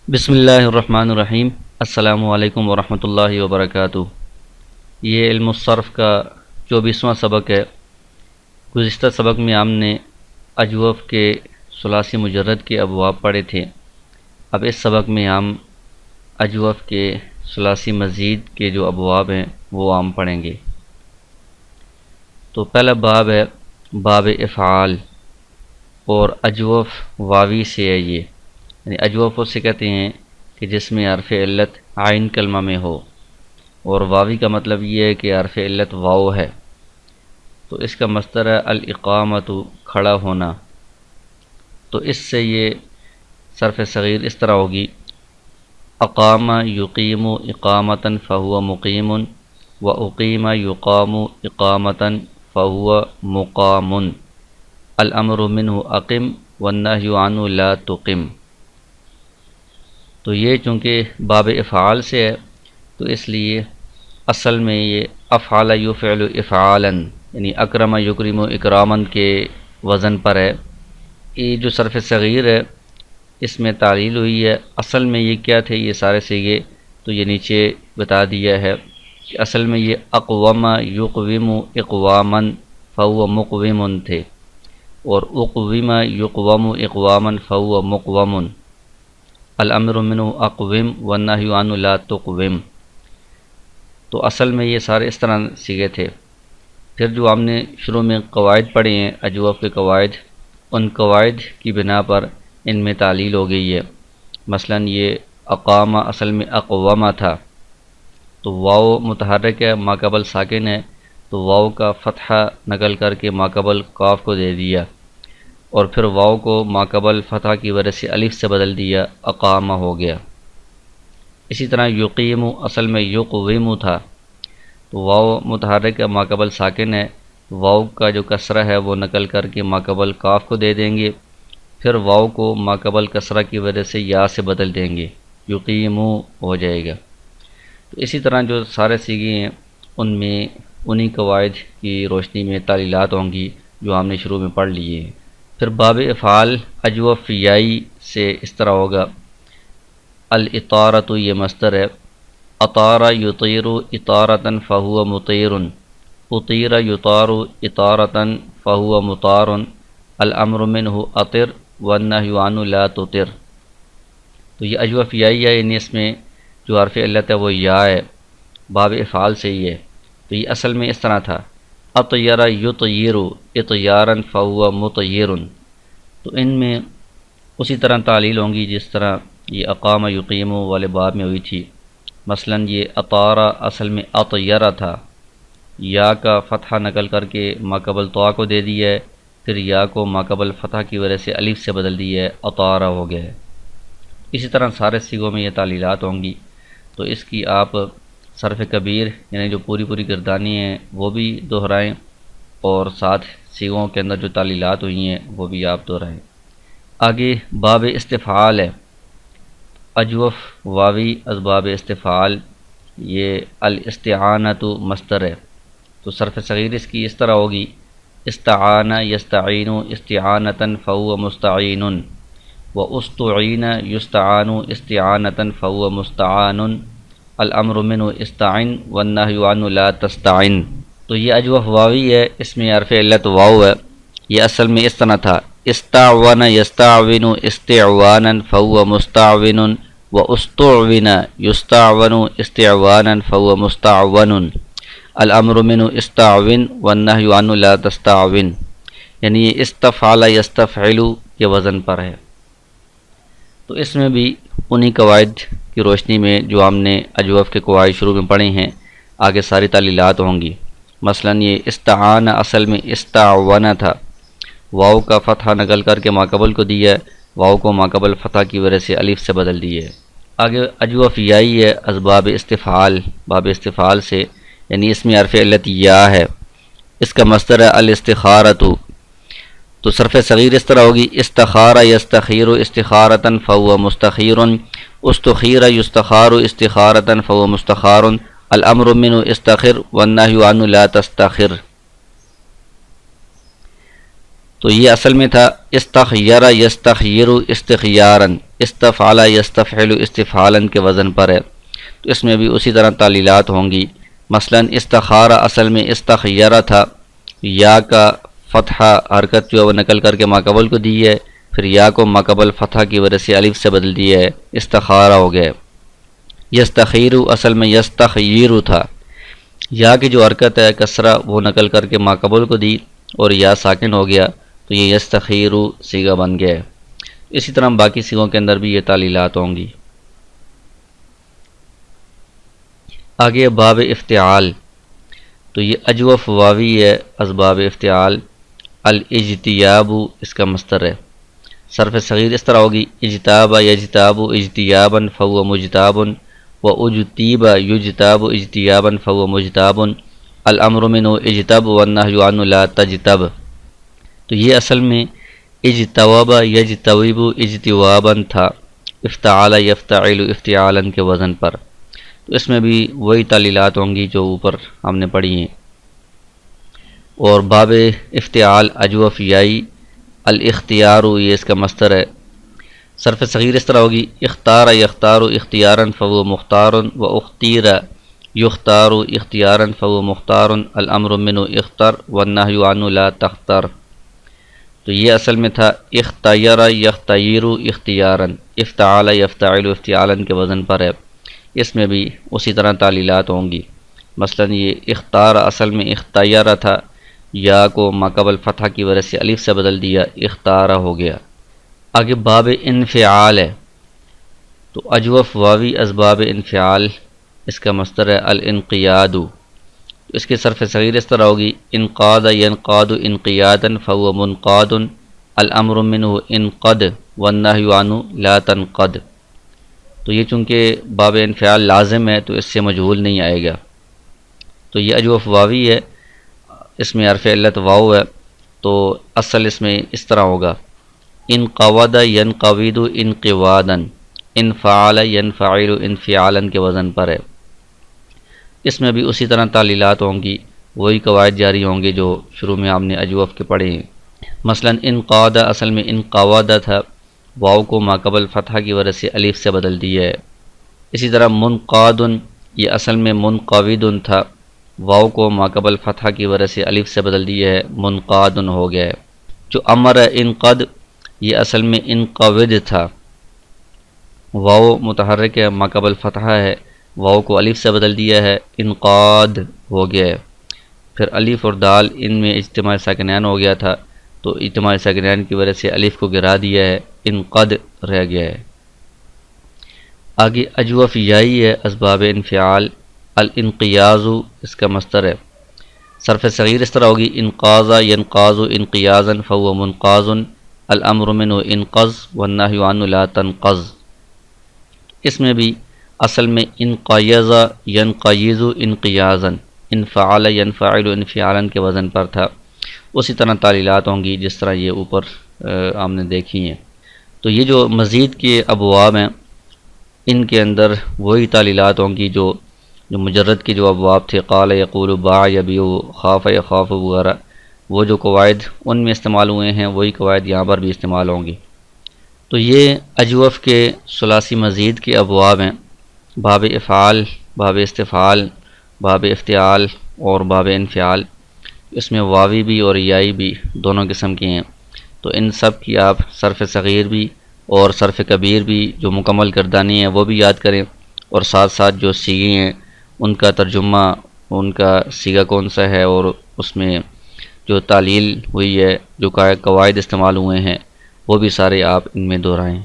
بسم اللہ الرحمن الرحیم۔ السلام علیکم ورحمۃ اللہ وبرکاتہ۔ یہ علم الصرف کا 24واں سبق ہے۔ گزشتہ سبق میں ہم نے اجوف کے ثلاثی مجرد کے ابواب پڑھے تھے۔ اب اس سبق میں ہم اجوف کے ثلاثی مزید کے جو ابواب ہیں وہ ہم پڑھیں گے۔ تو پہلا باب ہے باب افعال، اور اجوف واوی سے ہے یہ، یعنی اجوف اسے کہتے ہیں کہ جس میں حرف علت عین کلمہ میں ہو، اور واوی کا مطلب یہ ہے کہ حرف علت واو ہے۔ تو اس کا مصدر ہے الاقامۃ، کھڑا ہونا۔ تو اس سے یہ صرف صغیر اس طرح ہوگی: اقام یقیم اقامۃ فہو مقیم، و اقیم یقام اقامۃ فہو مقام، الامر منہ اقم والنہی عنہ لا تقم۔ تو یہ چونکہ باب افعال سے ہے تو اس لیے اصل میں یہ افعل یفعل افعالا، یعنی اکرم یکرم اکرامن کے وزن پر ہے۔ یہ جو صرف صغیر ہے اس میں تعلیل ہوئی ہے۔ اصل میں یہ کیا تھے یہ سارے صیغے، تو یہ نیچے بتا دیا ہے کہ اصل میں یہ اقوم یقوم اقواما فهو مقوم تھے، اور اقوم یقوم اقواما فهو مقوم، الامر منہ اقوم والنہی عنہ لا تقوم۔ تو اصل میں یہ سارے اس طرح صیغے تھے۔ پھر جو ہم نے شروع میں قواعد پڑھے ہیں اجوف کے قواعد، ان قواعد کی بنا پر ان میں تعلیل ہو گئی ہے۔ مثلا یہ اقام اصل میں اقوامہ تھا، تو واو متحرک ہے، ماقبل ساکن ہے، تو واو کا فتحہ نقل کر کے ماقبل قاف کو دے دیا، اور پھر واو کو ماقبل فتح کی وجہ سے الف سے بدل دیا، اقامہ ہو گیا۔ اسی طرح یقیم اصل میں یقویم تھا، تو واو متحرک ہے، ماقبل ساکن ہے، واو کا جو کسرہ ہے وہ نقل کر کے ماقبل کاف کو دے دیں گے، پھر واو کو ماقبل کسرہ کی وجہ سے یا سے بدل دیں گے، یقیم ہو جائے گا۔ تو اسی طرح جو سارے صیغے ہیں ان میں انہی قواعد کی روشنی میں تعلیلات ہوں گی جو ہم نے شروع میں پڑھ لیے ہیں۔ پھر باب افعال اجوف یائی سے اس طرح ہوگا: الاطارۃ، یہ مصدر ہے، اطار یطیر اطارۃ فہو مطیر، اطیر یطار اطارۃ فہو مطار، الامر منہ اطر والنہی عنہ لا تطر۔ تو یہ اجوف یائی ہے، یعنی اس میں جو حرف علت ہے وہ یا ہے، باب افعال سے ہی ہے۔ تو یہ اصل میں اس طرح تھا: اطیر یطیر اطیارا فہو مطیر۔ تو ان میں اسی طرح تعلیل ہوں گی جس طرح یہ اقام یقیم والے باب میں ہوئی تھی۔ مثلا یہ اطارہ اصل میں اطیرہ تھا، یا کا فتحہ نقل کر کے ماقبل طا کو دے دیا ہے، پھر یا کو ماقبل فتح کی وجہ سے الف سے بدل دیا ہے، اطارہ ہو گیا ہے۔ اسی طرح سارے صیغوں میں یہ تعلیلات ہوں گی، تو اس کی آپ صرف کبیر یعنی جو پوری گردانی ہیں وہ بھی دہرائیں، اور ساتھ صیغوں کے اندر جو تعلیلات ہوئی ہیں وہ بھی آپ دہرائیں۔ آگے باب استفعال ہے، اجوف واوی اسباب استفعال، یہ الاستعانۃ مصدر ہے، تو صرف صغیر اس کی اس طرح ہوگی: استعان یستعین استعانۃ فہو مستعین، واستعین یستعان استعانۃ فہو مستعان، الامر منہ استعن والنہی عنہ لا تستعن۔ تو یہ اجوف واوی ہے، اس میں حرف علت واو ہے۔ یہ اصل میں اس طرح تھا: استعون یستعون استعوانا فہو مستعون، واستعون یستعون استعوانا فہو مستعون، الامر منہ استعون والنہی عنہ لا تستعون۔ یعنی یہ استفعل یستفعل کے وزن پر ہے۔ تو اس میں بھی انہی قواعد کی روشنی میں جو ہم نے اجوف کے قواعد شروع میں پڑھے ہیں آگے ساری تعلیلات ہوں گی۔ مثلا یہ استعان اصل میں استعون تھا، واو کا فتحہ نقل کر کے ماقبل کو دیا ہے، واو کو ماقبل فتح کی وجہ سے الف سے بدل دیے ہے۔ آگے اجوف یائی ہے اسباب استفعال، باب استفعال سے، یعنی اس میں حرف علت یا ہے، اس کا مصدر ہے الاستخارۃ۔ تو صرف صغیر اس طرح ہوگی: استخار یستخیر استخارۃ فہو مستخیر، استخیر یستخار استخارۃ فہو مستخار، الامر منہ استخر والنہی عنہ لا تستخر۔ تو یہ اصل میں تھا استخیر یستخیر استخیارن، استفعل یستفعل استفعالا کے وزن پر ہے، تو اس میں بھی اسی طرح تعلیلات ہوں گی۔ مثلا استخارہ اصل میں استخیر تھا، یا کا فتحہ حرکت جو ہے وہ نقل کر کے ماقبل کو دی ہے، پھر یا کو ماقبل فتحہ کی وجہ سے الف سے بدل دیا ہے، استخارہ ہو گیا۔ یستخیر اصل میں یستخیر تھا، یا کی جو حرکت ہے کسرہ وہ نقل کر کے ماقبل کو دی اور یا ساکن ہو گیا، تو یہ یستخیر صیغہ بن گیا ہے۔ اسی طرح باقی صیغوں کے اندر بھی یہ تعلیلات ہوں گی۔ آگے باب افتعال، تو یہ اجوف واوی ہے اسباب افتعال۔ الاجتیاب اس کا مصدر ہے، صرف صغیر اس طرح ہوگی اجتاب یجتاب اجتیابا فهو مجتاب و اجتیب یجتاب اجتیابا فهو مجتاب الامر منه اجتب والنهی عنه لا تجتب۔ تو یہ اصل میں اجتواب یجتوب اجتوابا تھا، افتعال یفتعل افتعالا کے وزن پر، تو اس میں بھی وہی تعلیلات ہوں گی جو اوپر ہم نے پڑھی ہیں۔ اور باب افتعال اجوف یائی، الاختیار یہ اس کا مصدر ہے، صرف صغیر اس طرح ہوگی اختار یختار اختیارا فهو مختار و اختیر یختار اختیارا فهو مختار الامر منه اختر والنهی عنه لا تختر۔ تو یہ اصل میں تھا اختیر یختیر اختیارا، افتعال یفتعل افتعالا کے وزن پر ہے، اس میں بھی اسی طرح تعلیلات ہوں گی۔ مثلا یہ اختار اصل میں اختیر تھا، یا کو ماقبل فتح کی وجہ سے الف سے بدل دیا، اختارہ ہو گیا۔ آگے باب انفعال ہے، تو اجوف واوی اسباب انفعال اس کا مصدر ہے الانقیاد، اس کے صرف صغیر اس طرح ہوگی انقاد ینقاد انقیادا فهو منقاد الامر منه انقد والنهی عنه لا تنقد۔ تو یہ چونکہ باب انفعال لازم ہے تو اس سے مجہول نہیں آئے گا، تو یہ اجوف واوی ہے، اس میں حرف علت واو ہے، تو اصل اس میں اس طرح ہوگا انقود ینقود انقوادا، انفعال ینفعل انفعالا کے وزن پر ہے۔ اس میں بھی اسی طرح تعلیلات ہوں گی، وہی قواعد جاری ہوں گے جو شروع میں ہم نے اجوف کے پڑھے ہیں۔ مثلا انقاد اصل میں انقود تھا، واو کو ماقبل فتحہ کی وجہ سے الف سے بدل دیا ہے۔ اسی طرح منقاد یہ اصل میں منقود تھا، واو کو ماقبل فتحہ کی وجہ سے الف سے بدل دیا ہے، منقاد ہو گیا ہے۔ جو امر انقد یہ اصل میں انقود تھا، واو متحرک ہے ماقبل فتحہ ہے، واو کو الف سے بدل دیا ہے، انقاد ہو گیا ہے۔ پھر الف اور دال ان میں اجتماع ساکنین ہو گیا تھا، تو اجتماع ساکنین کی وجہ سے الف کو گرا دیا ہے، انقد رہ گیا ہے۔ آگے اجوف یائی ہے اسباب انفعال، الانقیاز اس کا مصدر ہے، صرف صغیر اس طرح ہوگی انقاذ ینقاذ انقیازا فهو منقاذ الامر منه انقذ والنهی عنه لا تنقذ۔ اس میں بھی اصل میں انقیض ینقیض انقیازا، انفعل ینفعل انفعالا کے وزن پر تھا، اسی طرح تعلیلات ہوں گی جس طرح یہ اوپر ہم نے دیکھی ہیں۔ تو یہ جو مزید کے ابواب ہیں ان کے اندر وہی تعلیلات ہوں گی جو مجرد کے جو ابواب تھے، قال یقول باع یبیع خاف یخاف وغیرہ، وہ جو قواعد ان میں استعمال ہوئے ہیں وہی قواعد یہاں پر بھی استعمال ہوں گی۔ تو یہ اجوف کے ثلاثی مزید کے ابواب ہیں، باب افعال، باب استفعال، باب افتعال اور باب انفعال۔ اس میں واوی بھی اور یائی بھی دونوں قسم کے ہیں، تو ان سب کی آپ صرف صغیر بھی اور صرف کبیر بھی جو مکمل گردانی ہیں وہ بھی یاد کریں، اور ساتھ ساتھ جو صیغے ہیں ان کا ترجمہ، ان کا صیغہ کون سا ہے اور اس میں جو تعلیل ہوئی ہے، جو قواعد استعمال ہوئے ہیں وہ بھی سارے آپ ان میں دہرائیں۔